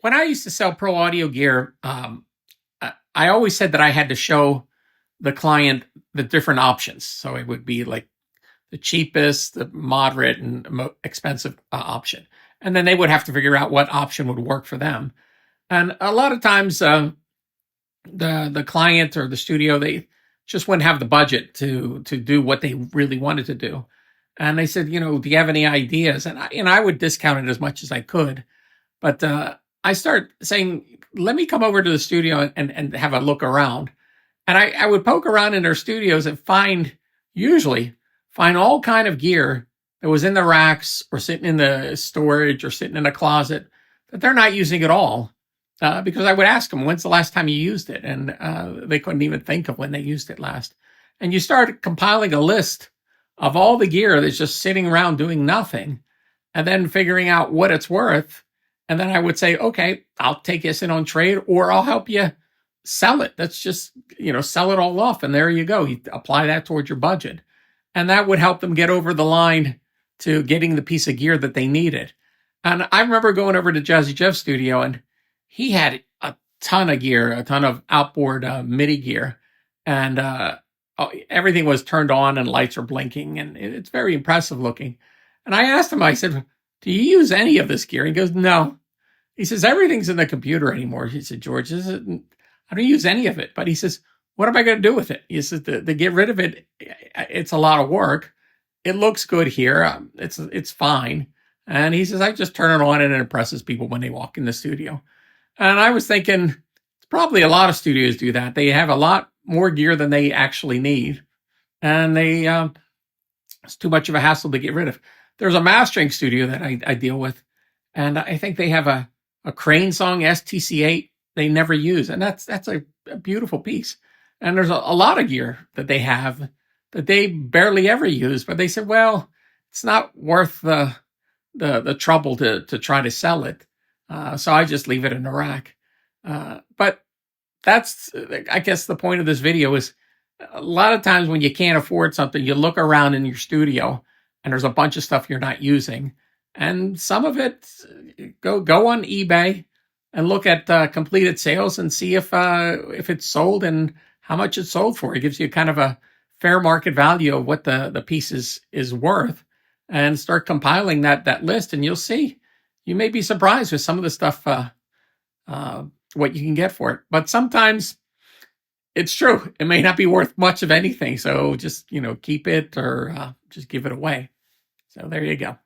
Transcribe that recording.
when I used to sell pro audio gear, I always said that I had to show the client the different options. So it would be like the cheapest, the moderate, and expensive option. And then they would have to figure out what option would work for them. And a lot of times, the client or the studio, they just wouldn't have the budget to do what they really wanted to do. And they said, do you have any ideas? And I would discount it as much as I could. But I start saying, let me come over to the studio and have a look around. And I would poke around in their studios and usually find all kind of gear that was in the racks or sitting in the storage or sitting in a closet that they're not using at all. Because I would ask them, when's the last time you used it? And they couldn't even think of when they used it last. And you start compiling a list of all the gear that's just sitting around doing nothing, and then figuring out what it's worth. And then I would say, okay, I'll take this in on trade, or I'll help you sell it. That's just, sell it all off. And there you go. You apply that towards your budget. And that would help them get over the line to getting the piece of gear that they needed. And I remember going over to Jazzy Jeff's studio, and he had a ton of gear, a ton of outboard MIDI gear. And everything was turned on and lights are blinking. And it's very impressive looking. And I asked him, I said, do you use any of this gear? He goes, no. He says, everything's in the computer anymore. He said, George, I don't use any of it. But he says, what am I going to do with it? He says, to get rid of it, it's a lot of work. It looks good here. It's fine. And he says, I just turn it on and it impresses people when they walk in the studio. And I was thinking, probably a lot of studios do that. They have a lot more gear than they actually need. And it's too much of a hassle to get rid of. There's a mastering studio that I deal with. And I think they have a Crane Song STC8 they never use. And that's a beautiful piece. And there's a lot of gear that they have that they barely ever use. But they said, well, it's not worth the trouble to try to sell it. So I just leave it in the rack. But that's, I guess, the point of this video is a lot of times when you can't afford something, you look around in your studio and there's a bunch of stuff you're not using. And some of it, go on eBay and look at completed sales and see if it's sold and how much it's sold for. It gives you kind of a fair market value of what the piece is worth, and start compiling that list, and you'll see. You may be surprised with some of the stuff, what you can get for it. But sometimes it's true. It may not be worth much of anything. So just, keep it or just give it away. So there you go.